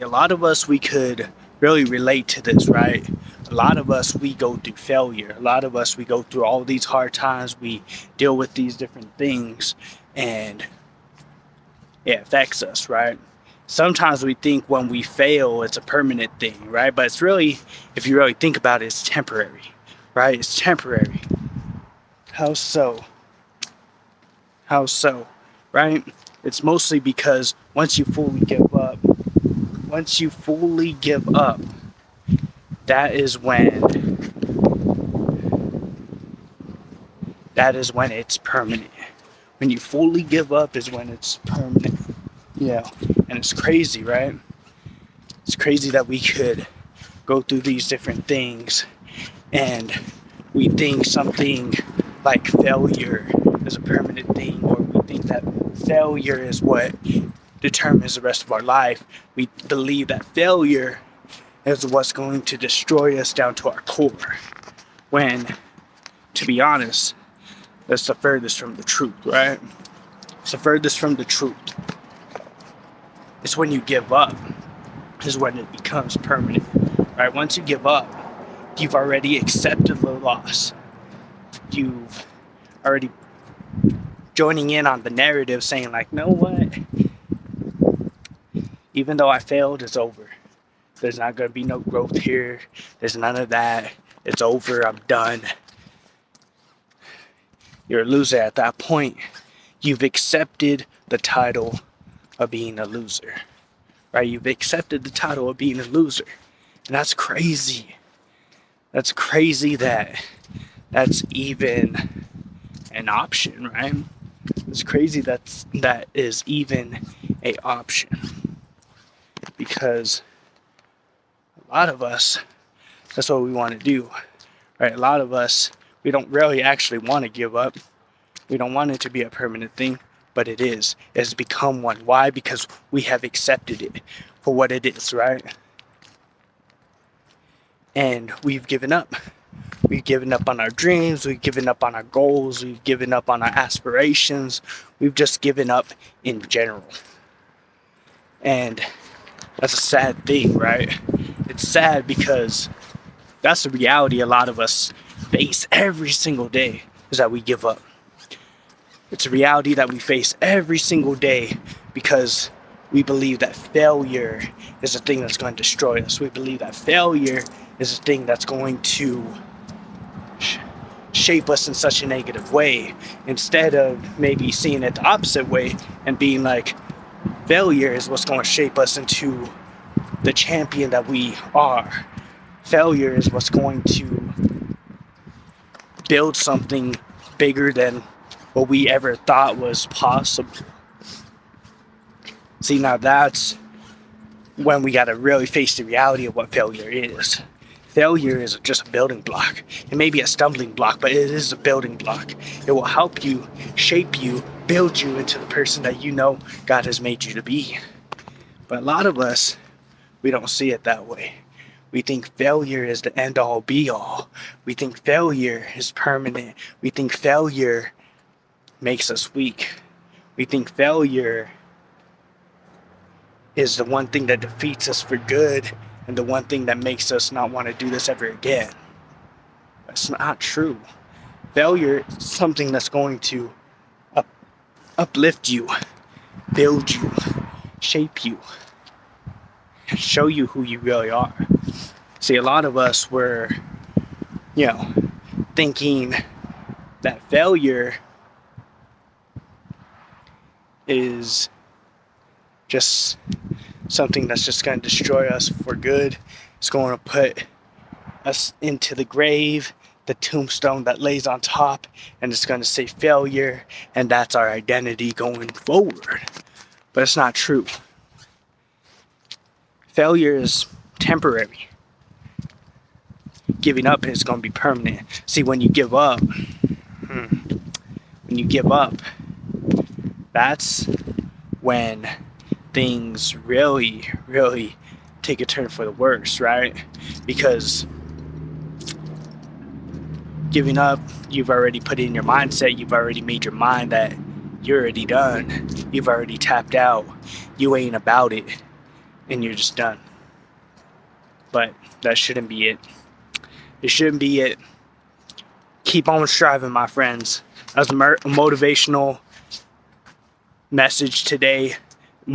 A lot of us, we could really relate to this, right? A lot of us, we go through failure. A lot of us, we go through all these hard times. We deal with these different things, and it affects us, right? Sometimes we think when we fail, it's a permanent thing, right? But it's really, if you really think about it, it's temporary, right? It's temporary. How so? How so? Right? It's mostly because once you fully give up, that is when it's permanent. When you fully give up is when it's permanent. Yeah. And it's crazy, right? It's crazy that we could go through these different things and we think something like failure is a permanent thing, or we think that failure is what determines the rest of our life. We believe that failure is what's going to destroy us down to our core. When, to be honest, that's the furthest from the truth, right? It's the furthest from the truth. It's when you give up is when it becomes permanent, right? Once you give up, you've already accepted the loss. You've already joining in on the narrative saying like, know what? Even though I failed, it's over. There's not going to be no growth here. There's none of that. It's over. I'm done. You're a loser at that point. You've accepted the title of being a loser, right? You've accepted the title of being a loser. And that's crazy. That's crazy that that's even an option, right? It's crazy that is even a option, because a lot of us, that's what we want to do, right? A lot of us, we don't really actually want to give up. We don't want it to be a permanent thing, but it is. It has become one. Why? Because we have accepted it for what it is, right? And we've given up. We've given up on our dreams. We've given up on our goals. We've given up on our aspirations. We've just given up in general. And that's a sad thing, right? It's sad because that's the reality a lot of us face every single day, is that we give up. It's a reality that we face every single day because we believe that failure is the thing that's going to destroy us. We believe that failure is the thing that's going to shape us in such a negative way, instead of maybe seeing it the opposite way and being like, failure is what's going to shape us into the champion that we are. Failure is what's going to build something bigger than what we ever thought was possible. See, now that's when we got to really face the reality of what failure is. Failure is just a building block. It may be a stumbling block, but it is a building block. It will help you, shape you, build you into the person that you know God has made you to be. But a lot of us, we don't see it that way. We think failure is the end all be all. We think failure is permanent. We think failure makes us weak. We think failure is the one thing that defeats us for good and the one thing that makes us not want to do this ever again. That's not true. Failure is something that's going to uplift you, build you, shape you, show you who you really are. See, a lot of us were, thinking that failure is just something that's just going to destroy us for good. It's going to put us into the grave, the tombstone that lays on top, and it's going to say failure, and that's our identity going forward. But it's not true. Failure is temporary. Giving up is going to be permanent. See, when you give up, that's when things really, really take a turn for the worse, right? Because giving up, you've already put in your mindset, you've already made your mind that you're already done, you've already tapped out, you ain't about it. and you're just done. But that shouldn't be it. It shouldn't be it. Keep on striving, my friends. That's a motivational message today.